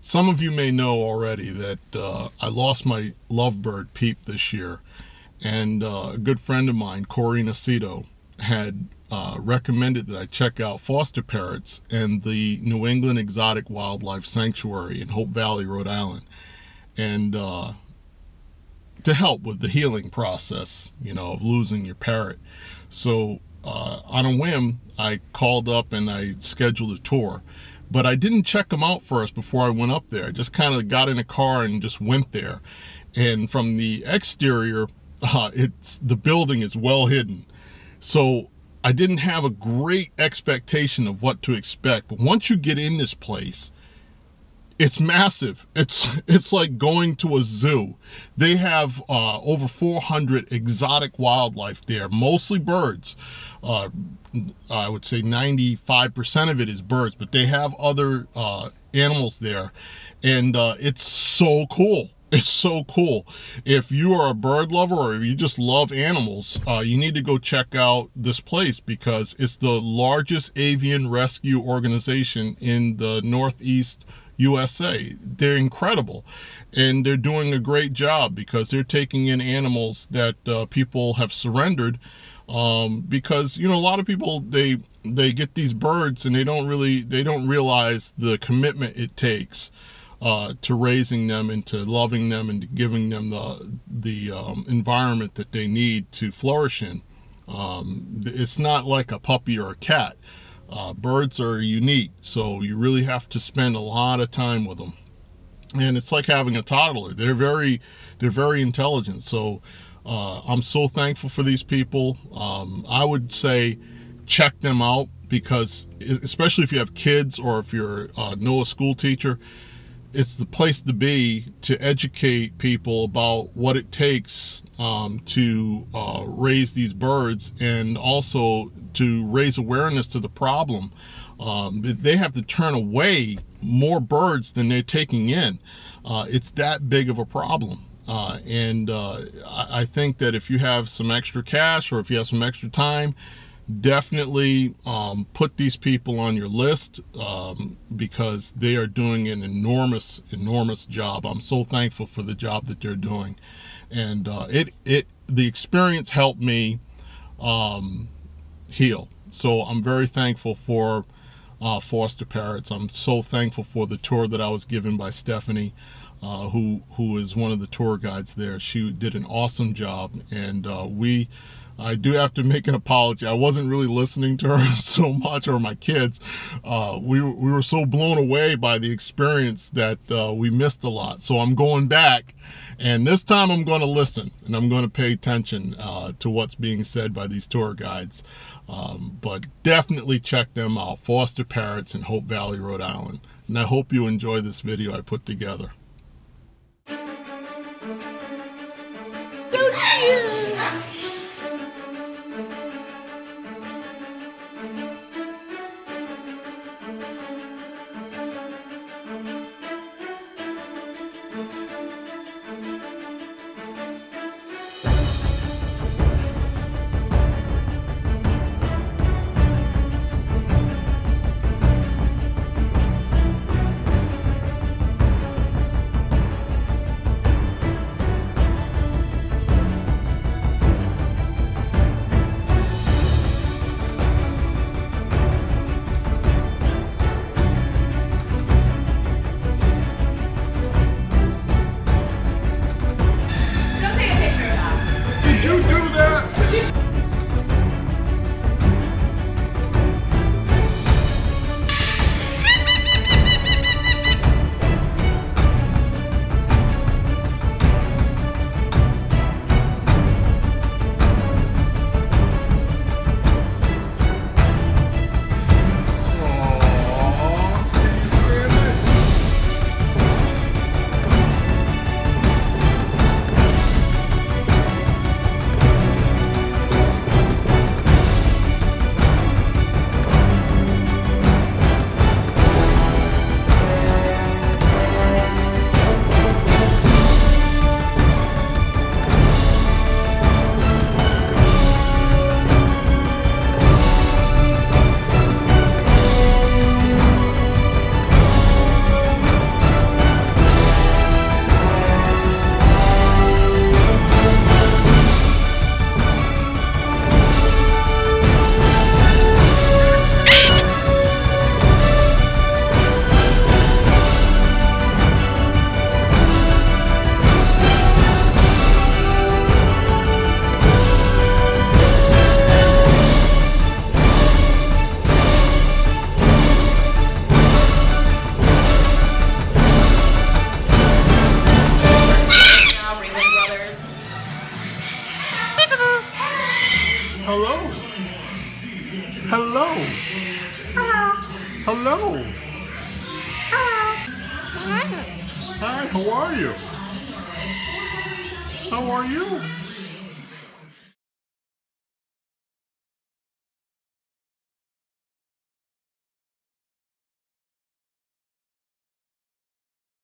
Some of you may know already that I lost my lovebird Peep this year, and a good friend of mine, Corey Nacito, had recommended that I check out foster parrots and the New England Exotic Wildlife Sanctuary in Hope Valley, Rhode Island, and to help with the healing process, of losing your parrot. So on a whim, I called up and I scheduled a tour. But I didn't check them out first before I went up there. I just kind of got in a car and just went there. And from the exterior, the building is well hidden. So I didn't have a great expectation of what to expect. But once you get in this place, it's massive. It's like going to a zoo. They have over 400 exotic wildlife there, mostly birds. I would say 95% of it is birds, but they have other animals there, and it's so cool. It's so cool. If you are a bird lover or if you just love animals, you need to go check out this place because it's the largest avian rescue organization in the Northeast USA. They're incredible, and they're doing a great job because they're taking in animals that people have surrendered. Because a lot of people they get these birds and they don't realize the commitment it takes to raising them and to loving them and to giving them the environment that they need to flourish in. It's not like a puppy or a cat. Birds are unique, so you really have to spend a lot of time with them, and it's like having a toddler. They're very intelligent. So I'm so thankful for these people. I would say check them out because, especially if you have kids or if you're know a school teacher, it's the place to be to educate people about what it takes to raise these birds, and also to raise awareness to the problem. They have to turn away more birds than they're taking in. It's that big of a problem. I think that if you have some extra cash or if you have some extra time, definitely put these people on your list because they are doing an enormous job. I'm so thankful for the job that they're doing, and the experience helped me heal. So I'm very thankful for foster parrots. I'm so thankful for the tour that I was given by Stephanie, who is one of the tour guides there. She did an awesome job, and I do have to make an apology. I wasn't really listening to her so much, or my kids. We were so blown away by the experience that we missed a lot. So I'm going back, and this time I'm going to listen, and I'm going to pay attention to what's being said by these tour guides. But definitely check them out, Foster Parrots in Hope Valley, Rhode Island. And I hope you enjoy this video I put together. Hello. Hi, how are you? How are you?